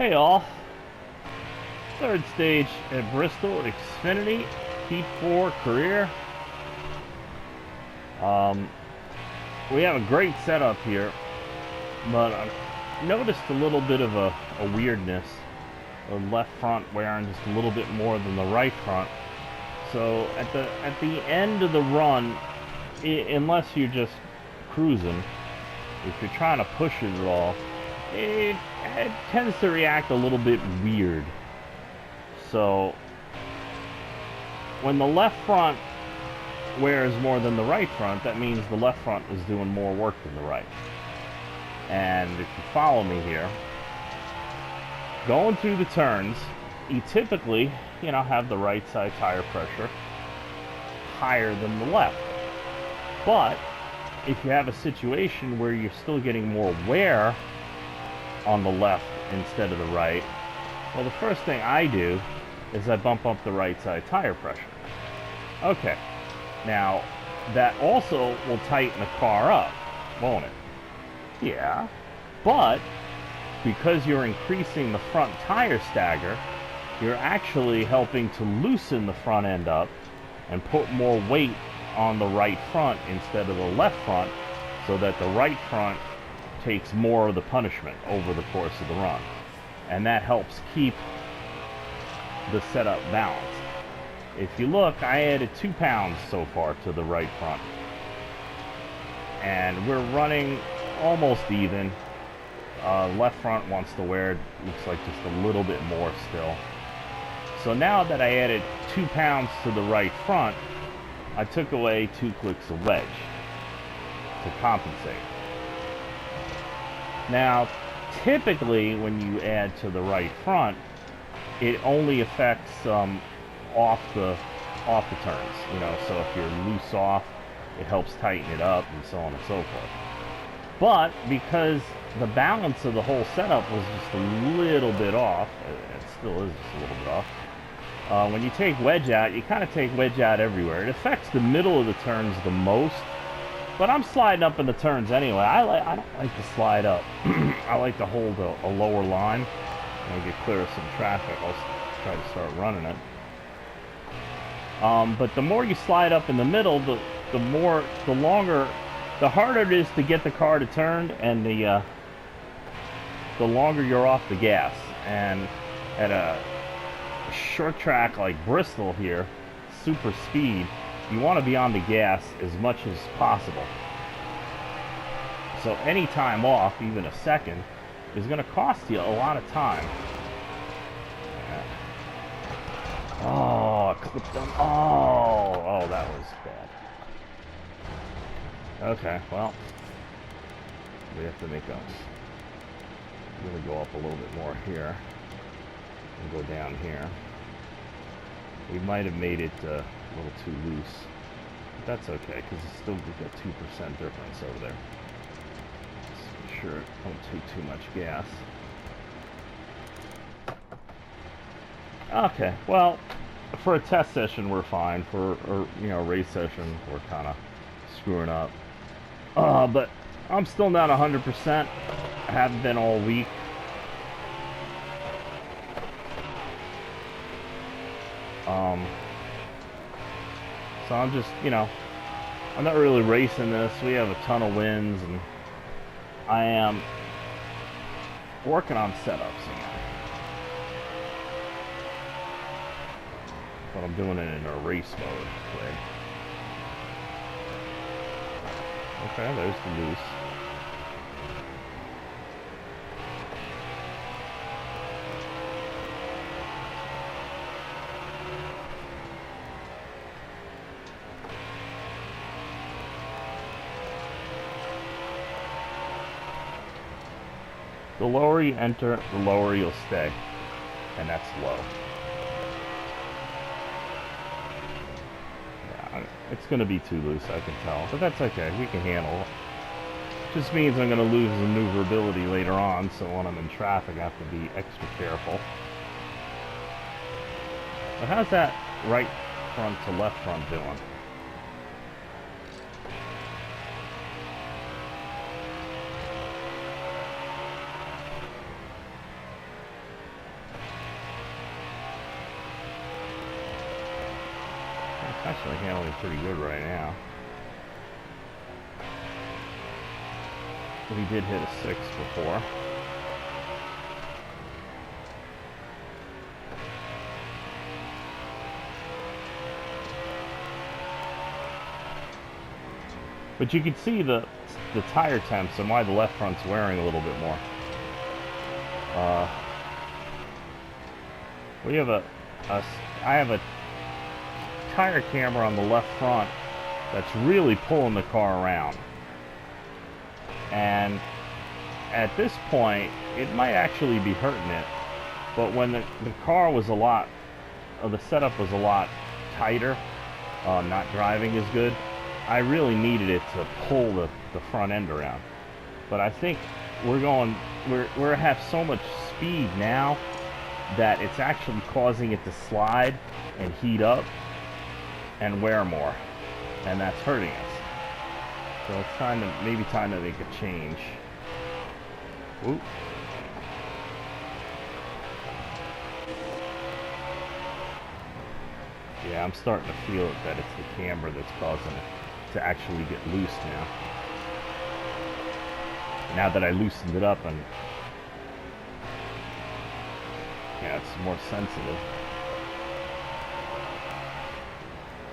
Hey all, third stage at Bristol, Xfinity, Heat 4 career. We have a great setup here, but I noticed a little bit of a weirdness. The left front wearing just a little bit more than the right front. So at the end of the run, unless you're just cruising, if you're trying to push it at all, it tends to react a little bit weird. So when the left front wears more than the right front, that means the left front is doing more work than the right. And if you follow me here, going through the turns, you typically, have the right side tire pressure higher than the left. But if you have a situation where you're still getting more wear on the left instead of the right, well, the first thing I do is I bump up the right side tire pressure. Okay, now that also will tighten the car up, won't it? Yeah, but because you're increasing the front tire stagger, you're actually helping to loosen the front end up and put more weight on the right front instead of the left front, so that the right front takes more of the punishment over the course of the run. And that helps keep the setup balanced. If you look, I added 2 pounds so far to the right front. And we're running almost even. Left front wants to wear, looks like just a little bit more still. So now that I added 2 pounds to the right front, I took away 2 clicks of wedge to compensate. Now, typically when you add to the right front, it only affects off the turns. So if you're loose off, it helps tighten it up and so on and so forth. But because the balance of the whole setup was just a little bit off, it still is just a little bit off. When you take wedge out, you kind of take wedge out everywhere. It affects the middle of the turns the most, but I'm sliding up in the turns anyway. I don't like to slide up. I like to hold a lower line. When I get clear of some traffic, I'll try to start running it. But the more you slide up in the middle, the harder it is to get the car to turn, and the longer you're off the gas. And at a short track like Bristol here, super speed, you want to be on the gas as much as possible. So any time off, even a second, is going to cost you a lot of time. Oh, I clipped them. Oh, that was bad. Okay, well, we have to make I'm going to go up a little bit more here and go down here. We might have made it a little too loose, but that's okay, because it's still, we've got 2% difference over there. Just make sure it don't take too much gas. Okay, well, for a test session we're fine. For a race session we're kind of screwing up. But I'm still not 100%. I haven't been all week. So I'm just, I'm not really racing this. We have a ton of wins, and I am working on setups again. But I'm doing it in a race mode way. Okay, there's the loose. The lower you enter, the lower you'll stay. And that's low. It's going to be too loose, I can tell, but that's okay. We can handle it. Just means I'm going to lose maneuverability later on, so when I'm in traffic I have to be extra careful. But how's that right front to left front doing? Actually handling pretty good right now. But he did hit a 6 before. But you can see the tire temps and why the left front's wearing a little bit more. We have I have a tire camber on the left front that's really pulling the car around. And at this point, it might actually be hurting it. But when the car was the setup was a lot tighter, not driving as good, I really needed it to pull the front end around. But I think we have so much speed now that it's actually causing it to slide and heat up and wear more, and that's hurting us. So it's maybe time to make a change. Ooh. Yeah, I'm starting to feel it, that it's the camber that's causing it to actually get loose now. Now that I loosened it up, and yeah, it's more sensitive.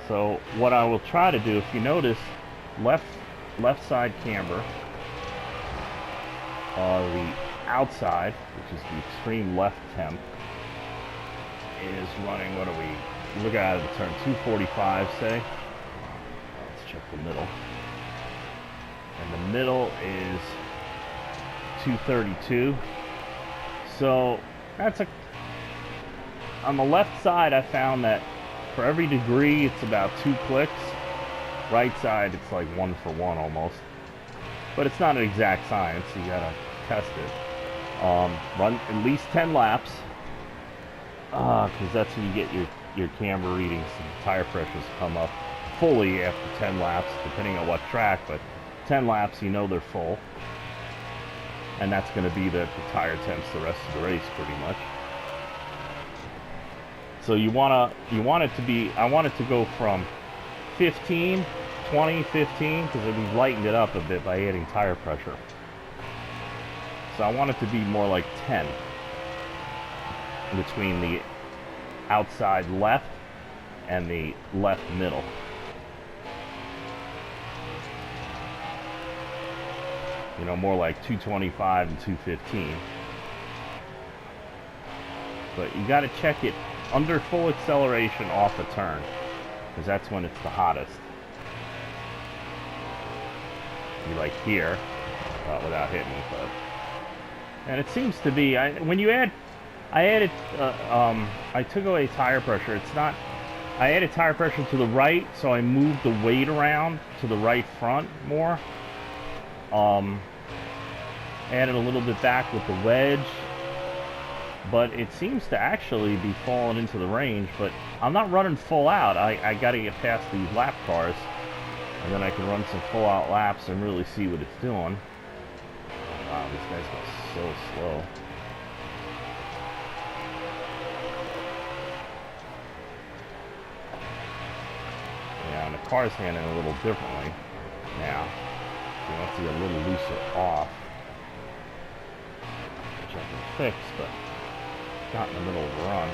So what I will try to do, if you notice, left side camber, the outside, which is the extreme left temp, is running, what do we look at the turn, 245 say. Let's check the middle. And the middle is 232. So that's on the left side, I found that for every degree it's about 2 clicks. Right side it's like 1 for 1 almost. But it's not an exact science, you gotta test it. Run at least 10 laps. Because that's when you get your camber readings and tire pressures come up fully after 10 laps, depending on what track, but 10 laps you know they're full. And that's going to be the tire temps the rest of the race pretty much. So you want it to be, I want it to go from 15, 20, 15, because we've lightened it up a bit by adding tire pressure. So I want it to be more like 10 between the outside left and the left middle. You know, more like 225 and 215. But you got to check it under full acceleration off a turn, because that's when it's the hottest. You like here, without hitting, but and it seems to be. When you add, I took away tire pressure. It's not. I added tire pressure to the right, so I moved the weight around to the right front more. Added a little bit back with the wedge, but it seems to actually be falling into the range. But I'm not running full out. I got to get past these lap cars, and then I can run some full out laps and really see what it's doing. Wow, these guys go so slow. Yeah, and the car's handling a little differently now. You want to get a little looser off, which I can fix, but not in the middle of a run.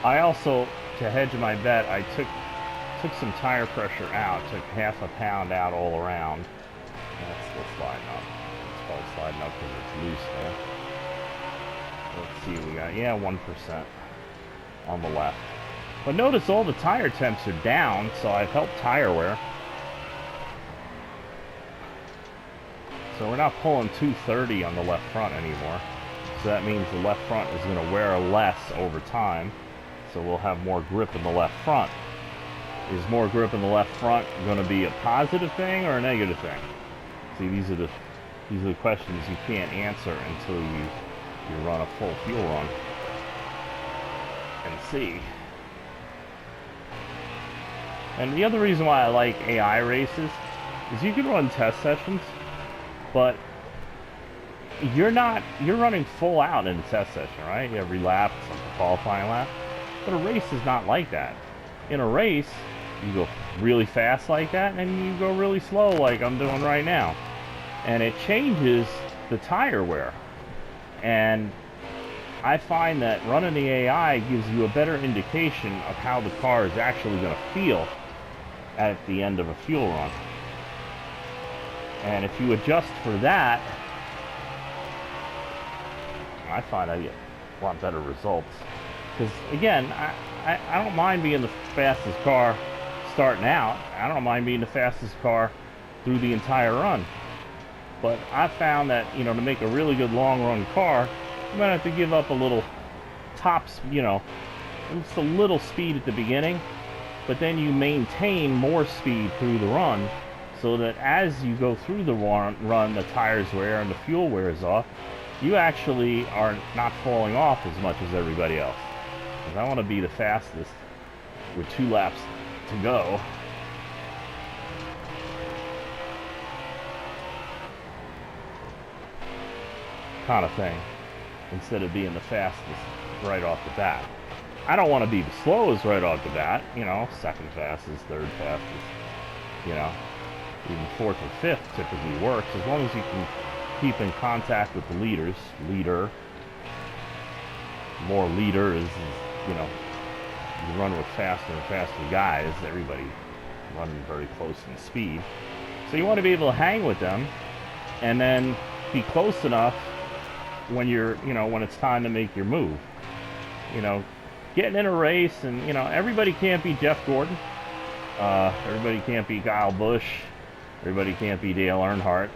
I also, to hedge my bet, I took some tire pressure out, took half a pound out all around. And that's still sliding up. It's probably sliding up because it's loose there. Let's see, we got, yeah, 1% on the left. But notice all the tire temps are down, so I've helped tire wear. So we're not pulling 230 on the left front anymore. So that means the left front is going to wear less over time. So we'll have more grip in the left front. Is more grip in the left front going to be a positive thing or a negative thing? See, these are the questions you can't answer until you run a full fuel run and see. And the other reason why I like AI races is you can run test sessions, but you're running full out in a test session, right? Every lap, some qualifying lap. But a race is not like that. In a race, you go really fast like that, and you go really slow like I'm doing right now. And it changes the tire wear. And I find that running the AI gives you a better indication of how the car is actually going to feel at the end of a fuel run. And if you adjust for that, I find I get a lot better results. Because again, I don't mind being the fastest car starting out. I don't mind being the fastest car through the entire run. But I found that, you know, to make a really good long run car, you might have to give up a little tops, you know, just a little speed at the beginning, but then you maintain more speed through the run, so that as you go through the run, the tires wear and the fuel wears off, you actually are not falling off as much as everybody else. Because I want to be the fastest with 2 laps to go. Kind of thing, instead of being the fastest right off the bat. I don't want to be the slowest right off the bat, you know, second fastest, third fastest, you know, even fourth and fifth typically works, as long as you can keep in contact with the leaders. More leader is, you know, you run with faster and faster guys, everybody running very close in speed. So you want to be able to hang with them, and then be close enough when you're, you know, when it's time to make your move. You know, getting in a race, and, you know, everybody can't be Jeff Gordon. Everybody can't be Kyle Busch. Everybody can't be Dale Earnhardt.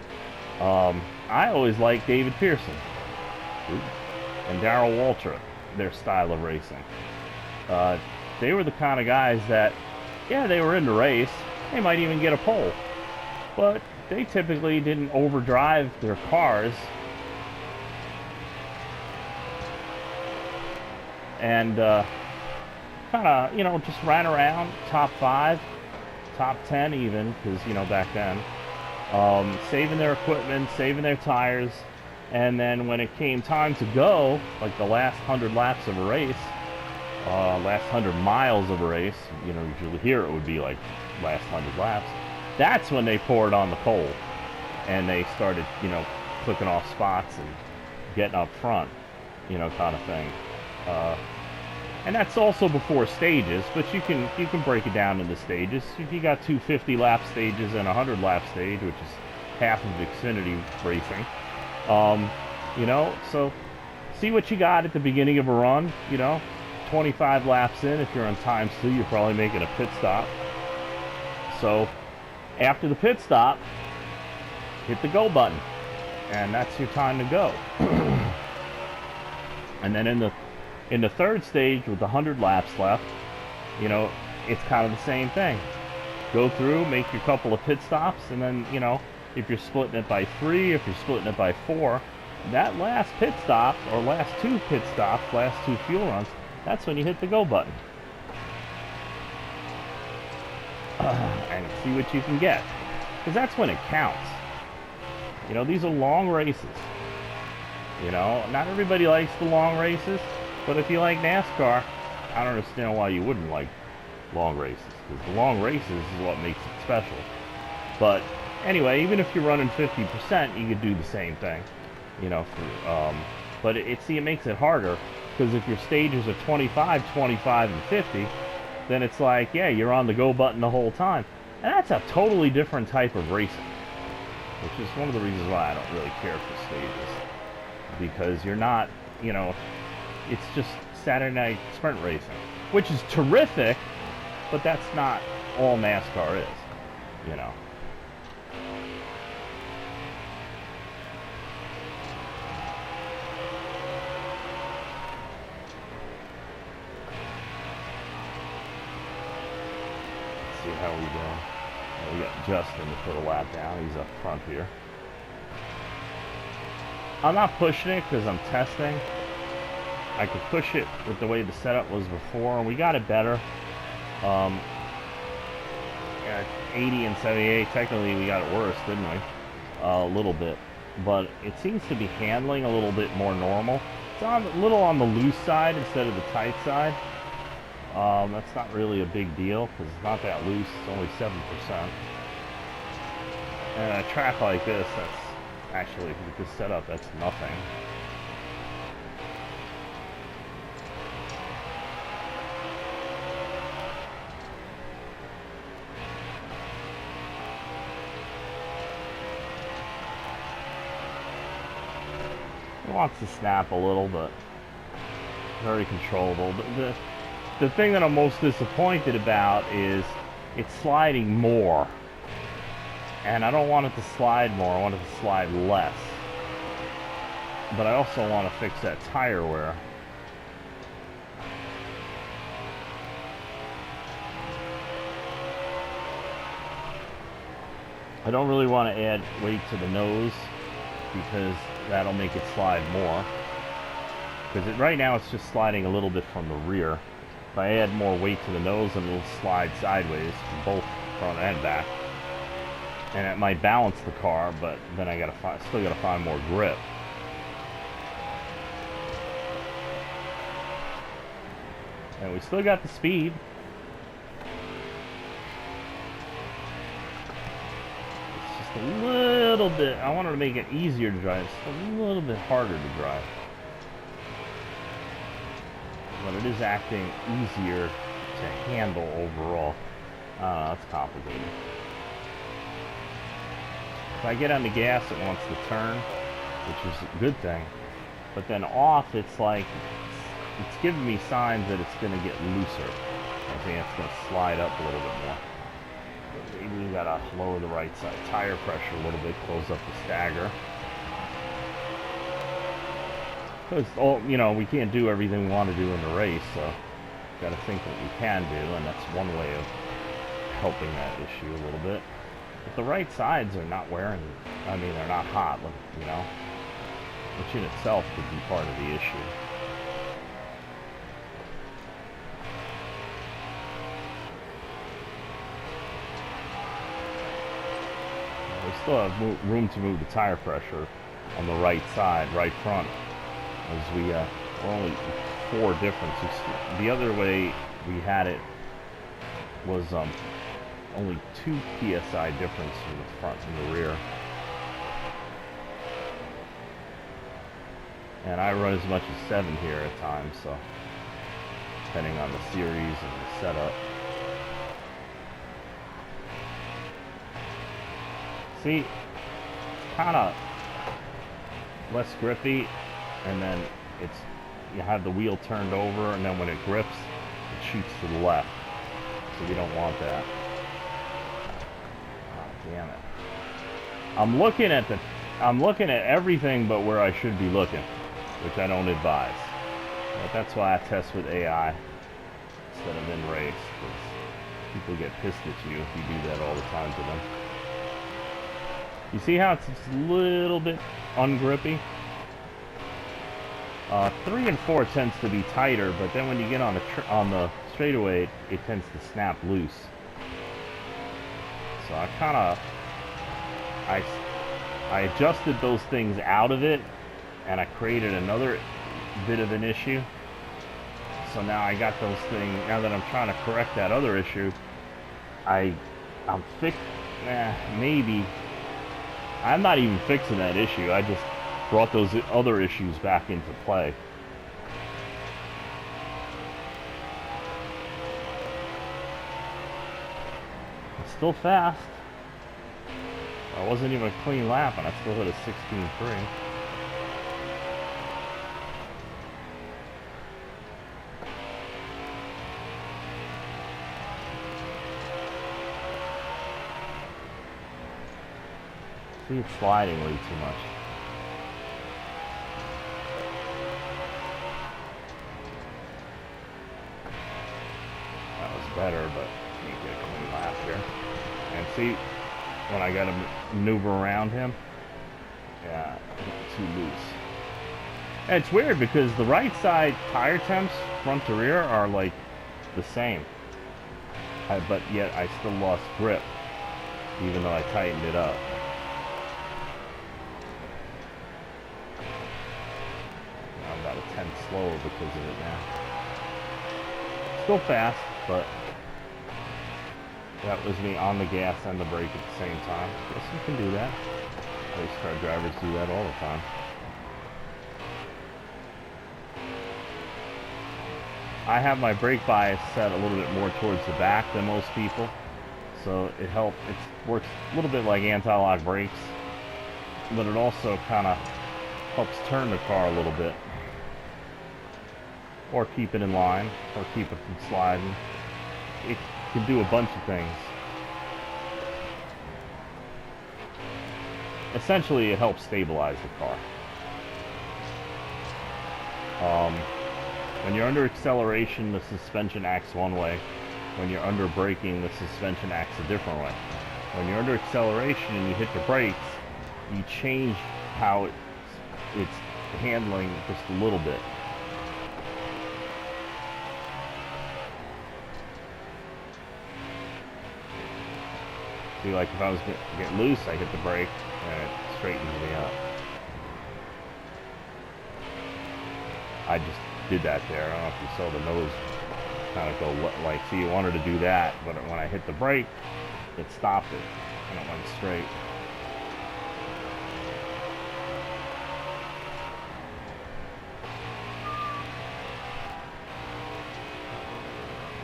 I always liked David Pearson and Darrell Waltrip, their style of racing. They were the kind of guys that, yeah, they were in the race. They might even get a pole. But they typically didn't overdrive their cars. And kind of, you know, just ran around top 5, top 10 even, because, you know, back then, saving their equipment, saving their tires, and then when it came time to go, like the last 100 laps of a race, last 100 miles of a race, you know, usually here it would be like last 100 laps, that's when they poured on the coal, and they started, you know, clicking off spots and getting up front, you know, kind of thing. And that's also before stages, but you can break it down into stages. If you got 250 lap stages and a 100 lap stage, which is half of Xfinity racing, you know, so see what you got at the beginning of a run. You know, 25 laps in, if you're on times 2, you're probably making a pit stop. So after the pit stop, hit the go button, and that's your time to go. And then in the third stage, with 100 laps left, you know, it's kind of the same thing. Go through, make your couple of pit stops, and then, you know, if you're splitting it by 3, if you're splitting it by 4, that last pit stop, or last 2 pit stops, last 2 fuel runs, that's when you hit the go button. And see what you can get. Because that's when it counts. You know, these are long races. You know, not everybody likes the long races. But if you like NASCAR, I don't understand why you wouldn't like long races. Because the long races is what makes it special. But anyway, even if you're running 50%, you could do the same thing. You know, but it makes it harder. Because if your stages are 25, 25, and 50, then it's like, yeah, you're on the go button the whole time. And that's a totally different type of racing. Which is one of the reasons why I don't really care for stages. Because you're not, you know, it's just Saturday night sprint racing, which is terrific, but that's not all NASCAR is, you know. Let's see how we go. We got Justin to put a lap down. He's up front here. I'm not pushing it because I'm testing. I could push it with the way the setup was before, and we got it better. Yeah, 80 and 78, technically we got it worse, didn't we? A little bit. but it seems to be handling a little bit more normal. It's a little on the loose side instead of the tight side. That's not really a big deal because it's not that loose. It's only 7%. And a track like this, that's actually, with this setup, that's nothing. It wants to snap a little, but very controllable. The thing that I'm most disappointed about is it's sliding more. And I don't want it to slide more, I want it to slide less. But I also want to fix that tire wear. I don't really want to add weight to the nose because that'll make it slide more. Because right now it's just sliding a little bit from the rear. If I add more weight to the nose, then it'll slide sideways from both front and back. And it might balance the car, but then I still gotta find more grip. And we still got the speed. It's just a little bit, I wanted to make it easier to drive, it's a little bit harder to drive. But it is acting easier to handle overall. That's complicated. If I get on the gas, it wants to turn, which is a good thing. But then off, it's like, it's giving me signs that it's going to get looser. I think it's going to slide up a little bit more. But maybe we got to lower the right side tire pressure a little bit, close up the stagger. Because, you know, we can't do everything we want to do in the race, so got to think what we can do, and that's one way of helping that issue a little bit. But the right sides are not wearing, I mean, they're not hot, you know, which in itself could be part of the issue. We still have room to move the tire pressure on the right side, right front, as we're only 4 differences. The other way we had it was only 2 psi difference from the front and the rear. And I run as much as 7 here at times, so depending on the series and the setup. See, it's kind of less grippy, and then you have the wheel turned over, and then when it grips, it shoots to the left. So we don't want that. Oh, damn it. I'm looking at everything but where I should be looking, which I don't advise. But that's why I test with AI instead of in race, because people get pissed at you if you do that all the time to them. You see how it's just a little bit ungrippy? 3 and 4 tends to be tighter, but then when you get on the straightaway, it tends to snap loose. So I adjusted those things out of it, and I created another bit of an issue. So now I got those things. Now that I'm trying to correct that other issue, maybe I'm not even fixing that issue. I just brought those other issues back into play. It's still fast. It wasn't even a clean lap, and I still hit a 16.3. See, it's sliding way too much. That was better, but you can't get a clean lap here. And see, when I got to maneuver around him, yeah, too loose. And it's weird because the right side tire temps, front to rear, are like the same. But yet I still lost grip, even though I tightened it up. slower because of it now. Still fast, but that was me on the gas and the brake at the same time. Guess you can do that. Race car drivers do that all the time. I have my brake bias set a little bit more towards the back than most people, so it works a little bit like anti-lock brakes, but it also kind of helps turn the car a little bit, or keep it in line, or keep it from sliding. It can do a bunch of things. Essentially, it helps stabilize the car. When you're under acceleration, the suspension acts one way. When you're under braking, the suspension acts a different way. When you're under acceleration and you hit the brakes, you change how it's handling just a little bit. See, like if I was to get loose, I hit the brake and it straightens me up. I just did that there. I don't know if you saw the nose kind of go like, see, you wanted to do that, but when I hit the brake, it stopped it and it went straight.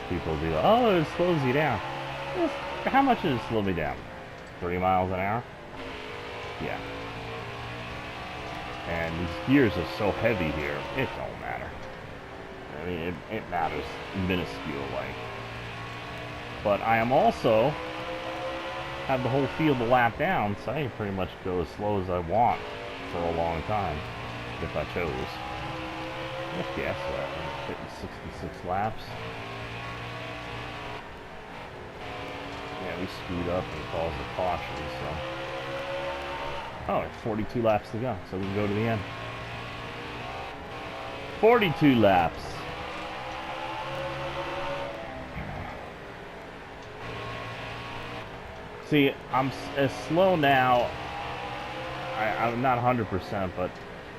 People will be like, oh, it slows you down. How much does it slow me down? 30 miles an hour? Yeah. And these gears are so heavy here, it don't matter. I mean, it matters minuscule, like. But I am also have the whole field to lap down, so I can pretty much go as slow as I want for a long time, if I chose. Let's guess that. I'm hitting 66 laps. Yeah, we screwed up and caused a caution, so. Oh, it's 42 laps to go, so we can go to the end. 42 laps. See, I'm as slow now. I'm not 100%, but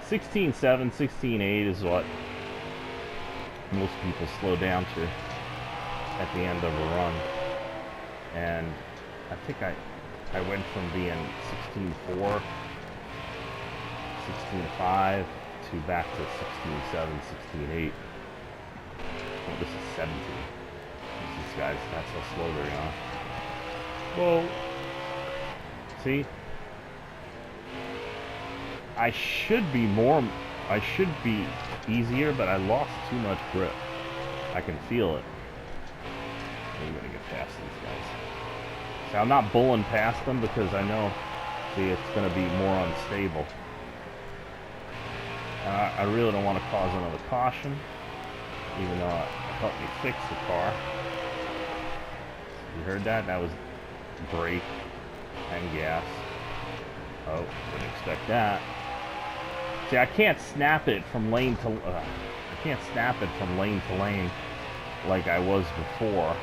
16.7, 16.8 is what most people slow down to at the end of a run. And I think I went from being 16.4, 16.5 to back to 16.7, 16.8. Oh, this is 17. These guys, that's how slow they're going. Well, see, I should be easier, but I lost too much grip. I can feel it. I'm gonna get past these guys. See, I'm not bulling past them because I know, see, it's gonna be more unstable. I really don't want to cause another caution, even though it helped me fix the car. You heard that? That was brake and gas. Oh, didn't expect that. See, I can't snap it from lane to lane like I was before.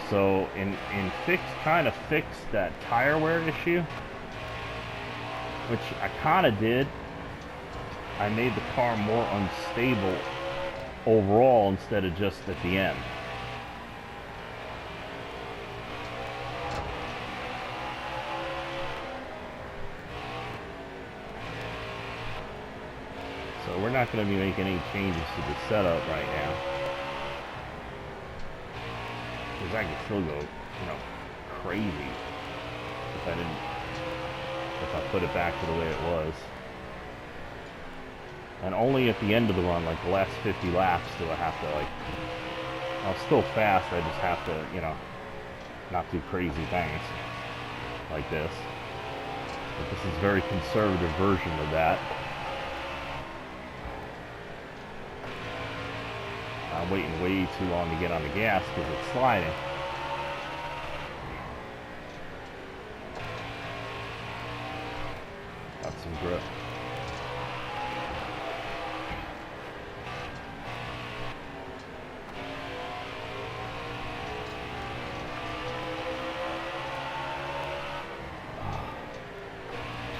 So in trying to fix that tire wear issue, which I kind of did, I made the car more unstable overall instead of just at the end. So we're not going to be making any changes to the setup right now, because I can still go, crazy if I put it back to the way it was. And only at the end of the run, like the last 50 laps, do I have to I'm still fast, I just have to, not do crazy things like this. But this is a very conservative version of that. I'm waiting way too long to get on the gas because it's sliding. Got some grip.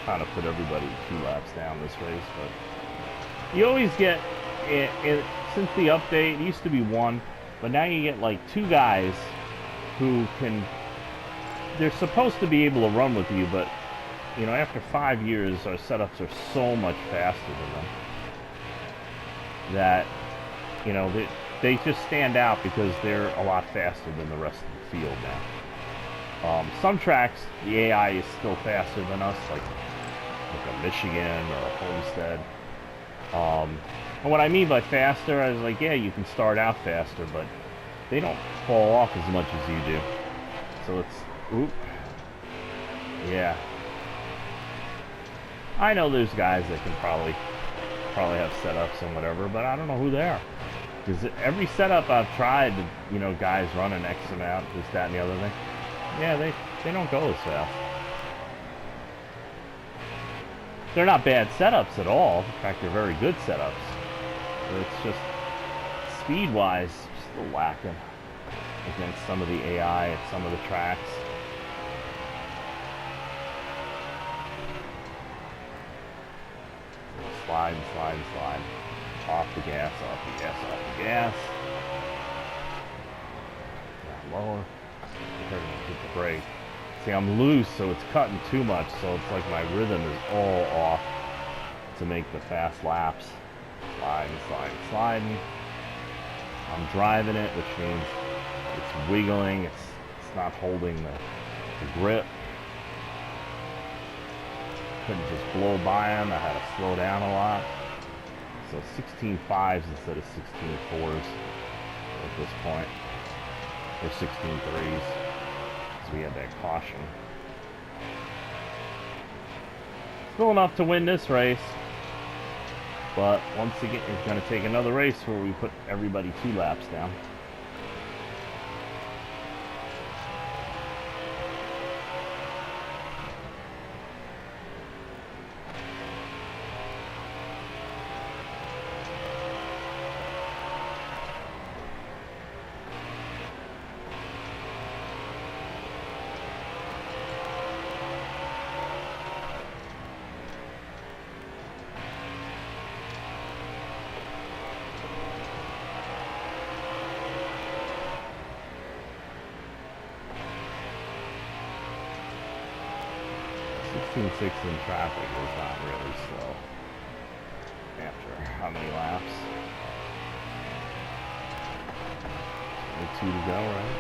Trying to put everybody 2 laps down this race, but you always get since the update, it used to be one, but now you get like two guys who can. They're supposed to be able to run with you, but you know, after 5 years, our setups are so much faster than them that you know they just stand out because they're a lot faster than the rest of the field now. Some tracks, the AI is still faster than us, like a Michigan or a Homestead. And what I mean by faster, I was like, yeah, you can start out faster, but they don't fall off as much as you do. So it's, oop, yeah. I know there's guys that can probably have setups and whatever, but I don't know who they are. Because every setup I've tried, you know, guys running X amount, this, that, and the other thing, yeah, they don't go as fast. They're not bad setups at all. In fact, they're very good setups. But it's just, speed-wise, still lacking against some of the AI at some of the tracks. Slide, slide, slide. Off the gas, off the gas, off the gas. Down lower. Hit the brake. See, I'm loose, so it's cutting too much, so it's like my rhythm is all off to make the fast laps. Sliding, sliding, sliding. I'm driving it, which means it's wiggling, it's not holding the grip. Couldn't just blow by them, I had to slow down a lot. So 16.5s instead of 16.4s at this point. Or 16.3s. So we had that caution. Still enough to win this race. But once again, it's going to take another race where we put everybody 2 laps down. Six in traffic was not really slow. After how many laps? 22 to go, right?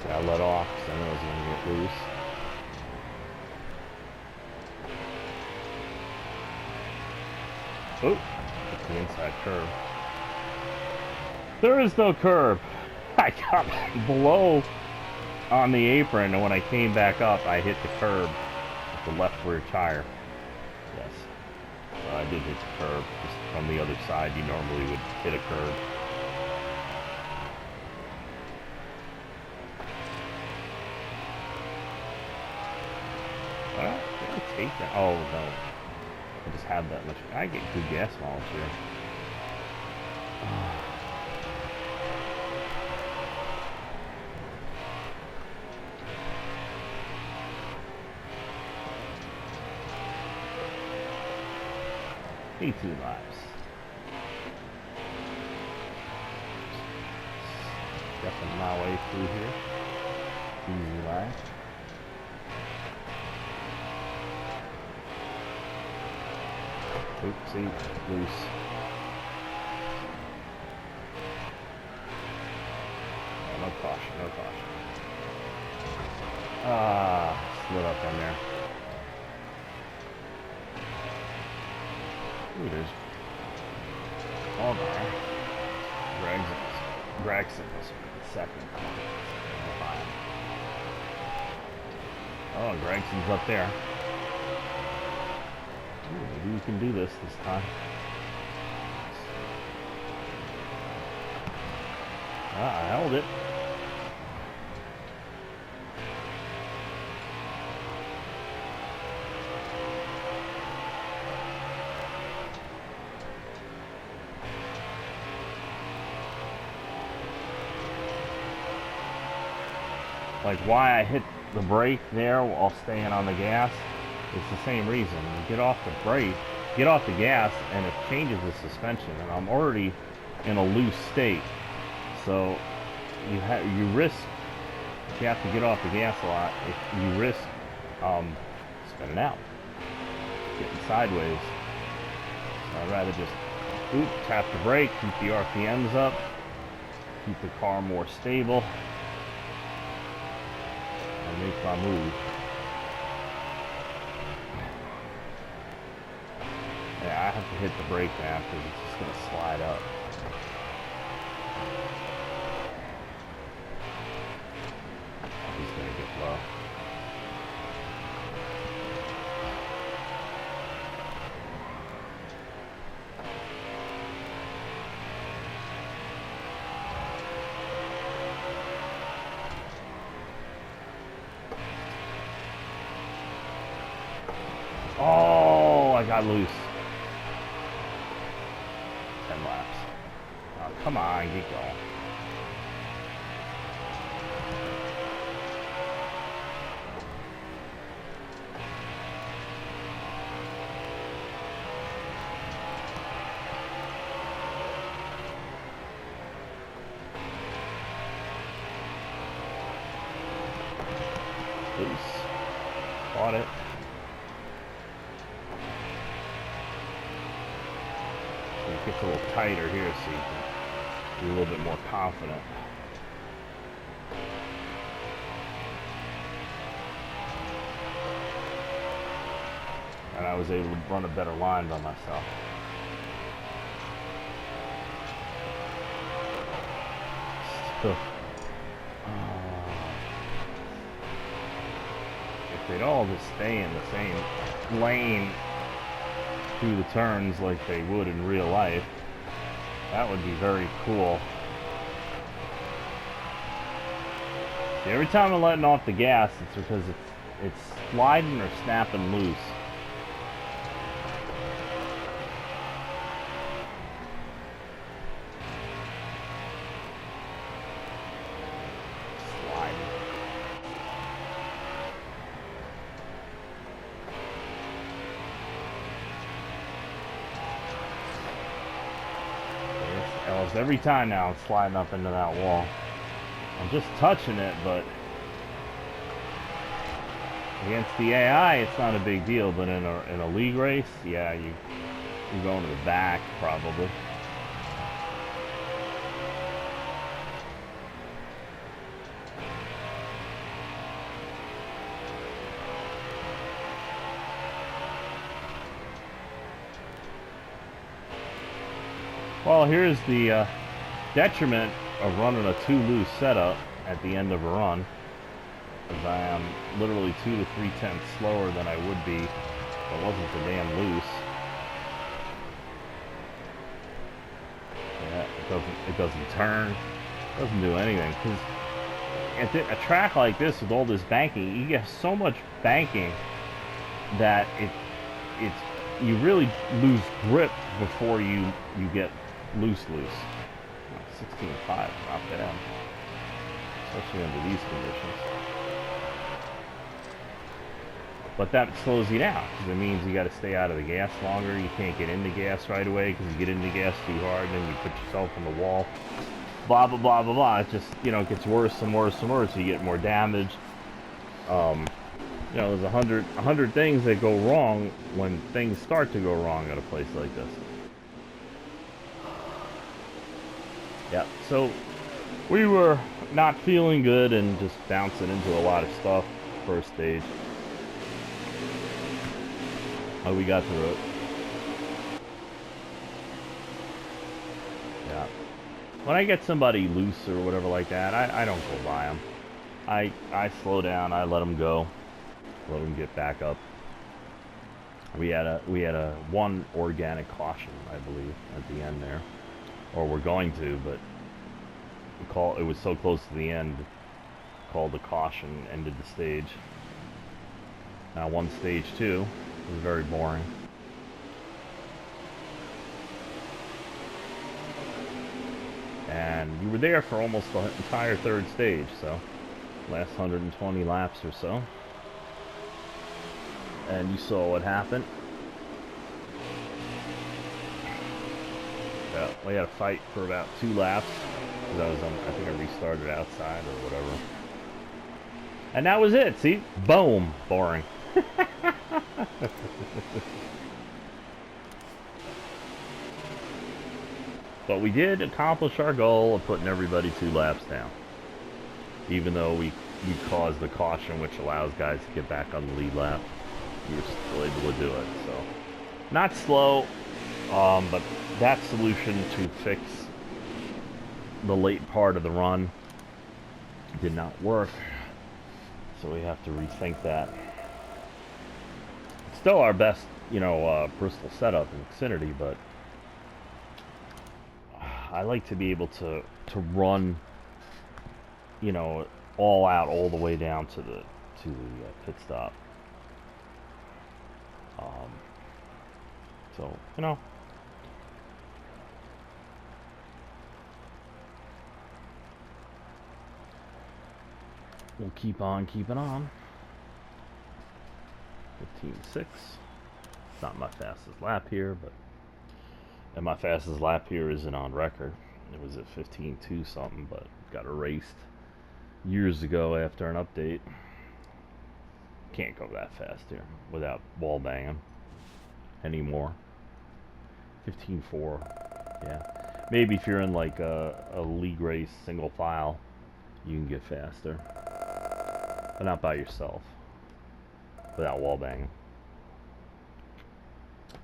So I let off because I know I was going to get loose. Oh, it's the inside curb. There is no curb. I got below on the apron, and when I came back up, I hit the curb with the left rear tire. Yes. So I did hit the curb. Just from the other side, you normally would hit a curb. Well, did I take that? Oh, no. I just have that much. I get good gas mileage here. Two laps. Stepping my way through here. Easy lap. Oopsie, loose. Oh, no caution, no caution. Ah, slid up in there. Ooh, there's... Oh, no. Gregson was second. Behind. Oh, Gregson's up there. Maybe we can do this time. Ah, I held it. Like why I hit the brake there while staying on the gas, it's the same reason. You get off the brake, get off the gas, and it changes the suspension, and I'm already in a loose state. So you risk, if you have to get off the gas a lot, if you risk spinning out, getting sideways. So I'd rather just tap the brake, keep the RPMs up, keep the car more stable, and make my move. Yeah, I have to hit the brake now because it's just going to slide up. He's going to get low. Oh, I got loose. 10 laps. Oh, come on, get going. Loose. Caught it. It gets a little tighter here so you can be a little bit more confident. And I was able to run a better line by myself. So, if they'd all just stay in the same lane through the turns like they would in real life, that would be very cool. See, every time I'm letting off the gas, it's because it's sliding or snapping loose. Every time now it's sliding up into that wall. I'm just touching it, but against the AI it's not a big deal, but in a league race, yeah, you're going to the back probably. Well, here's the detriment of running a too loose setup at the end of a run, because I am literally 2 to 3 tenths slower than I would be if it wasn't so damn loose. Yeah, it doesn't turn, it doesn't do anything. Because at a track like this with all this banking, you get so much banking that you really lose grip before you get loose. 16.5, not bad, especially under these conditions. But that slows you down, because it means you got to stay out of the gas longer. You can't get into gas right away, because you get into gas too hard, and then you put yourself on the wall. Blah blah blah blah blah. It just, it gets worse and worse and worse. You get more damage. There's 100 things that go wrong when things start to go wrong at a place like this. Yeah, so we were not feeling good and just bouncing into a lot of stuff first stage. Oh, we got through it. Yeah. When I get somebody loose or whatever like that, I don't go by them. I slow down, I let them go. Let them get back up. We had a one organic caution, I believe, at the end there. Or we're going to, but it was so close to the end, called the caution, ended the stage. Now one stage 2 was very boring. And you were there for almost the entire third stage, so last 120 laps or so. And you saw what happened. Yeah, we had a fight for about 2 laps. Because I think I restarted outside or whatever. And that was it, see? Boom. Boring. But we did accomplish our goal of putting everybody 2 laps down. Even though we caused the caution, which allows guys to get back on the lead lap. We were still able to do it, so. Not slow, but that solution to fix the late part of the run did not work. So we have to rethink that. It's still our best, Bristol setup in Xfinity, but I like to be able to run, all out all the way down to the pit stop. So we'll keep on keeping on. 15.6. It's not my fastest lap here, and my fastest lap here isn't on record. It was at 15.2 something, but got erased years ago after an update. Can't go that fast here without wall banging anymore. 15.4. Yeah. Maybe if you're in like a league race, single file, you can get faster. But not by yourself. Without wall banging.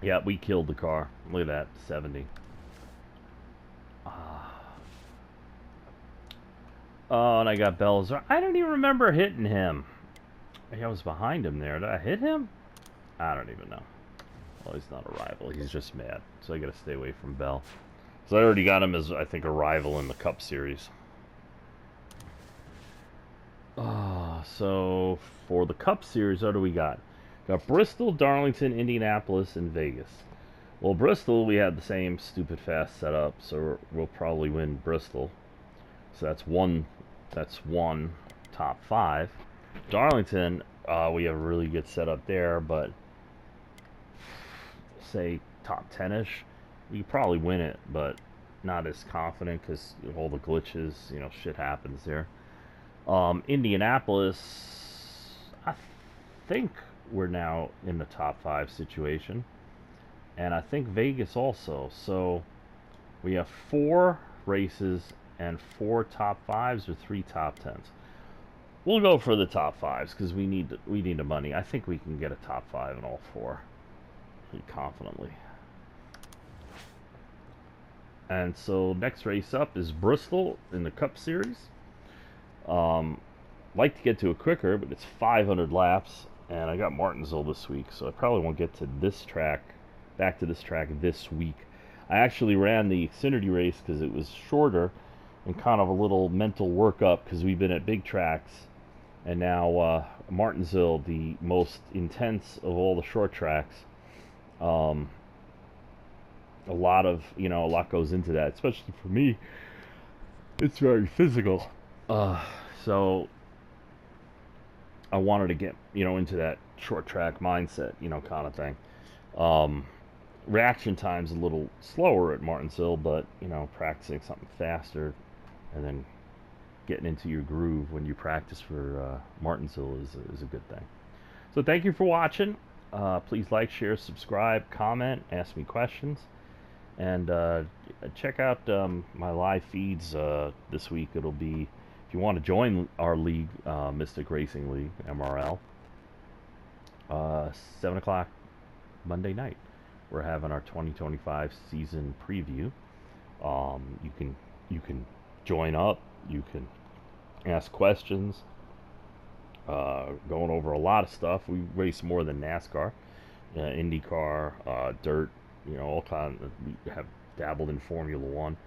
Yeah, we killed the car. Look at that, 70. Oh, and I got bells. I don't even remember hitting him. I was behind him there. Did I hit him? I don't even know. Well, he's not a rival. He's just mad. So I gotta stay away from Bell. So I already got him as, I think, a rival in the Cup Series. So for the Cup Series, what do we got? Got Bristol, Darlington, Indianapolis, and Vegas. Well, Bristol, we had the same stupid fast setup, so we'll probably win Bristol. So that's one top 5. Darlington, we have a really good setup there, but say top 10-ish, we could probably win it, but not as confident because all the glitches, shit happens there. Indianapolis, I think we're now in the top 5 situation, and I think Vegas also. So we have 4 races and 4 top 5s or 3 top 10s. We'll go for the top 5s because we need the money. I think we can get a top 5 in all 4 pretty confidently. And so next race up is Bristol in the Cup Series. Like to get to it quicker, but it's 500 laps, and I got Martinsville this week, so I probably won't get to this track, back to this track this week. I actually ran the Xfinity race because it was shorter and kind of a little mental workup because we've been at big tracks, and now Martinsville, the most intense of all the short tracks. A lot goes into that, especially for me. It's very physical. So I wanted to get, into that short track mindset, kind of thing. Reaction time's a little slower at Martinsville, but, practicing something faster and then getting into your groove when you practice for Martinsville is a good thing. So thank you for watching. Please like, share, subscribe, comment, ask me questions. And check out my live feeds this week. It'll be, if you want to join our league, Mystic Racing League, MRL, 7 o'clock Monday night. We're having our 2025 season preview. You can join up. You can ask questions. Going over a lot of stuff. We race more than NASCAR, IndyCar, dirt. All kinds. We have dabbled in Formula One.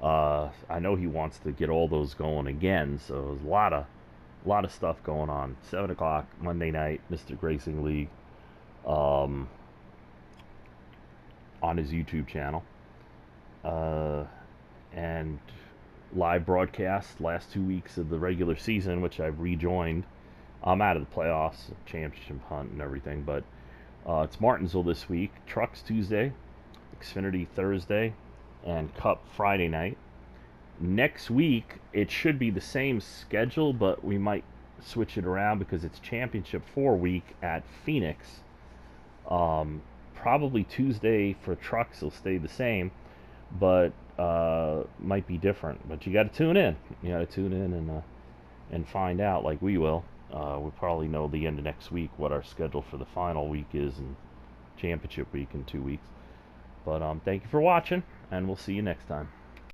I know he wants to get all those going again, so there's a lot of stuff going on. 7 o'clock Monday night, Mystic Racing League, on his YouTube channel, and live broadcast last 2 weeks of the regular season, which I've rejoined. I'm out of the playoffs, championship hunt, and everything, but it's Martinsville this week. Trucks Tuesday, Xfinity Thursday, and Cup Friday night. Next week, it should be the same schedule, but we might switch it around because it's Championship 4 week at Phoenix. Probably Tuesday for trucks will stay the same, but might be different. But you got to tune in. You got to tune in and find out, like we will. We'll probably know the end of next week what our schedule for the final week is and championship week in 2 weeks. But thank you for watching, and we'll see you next time.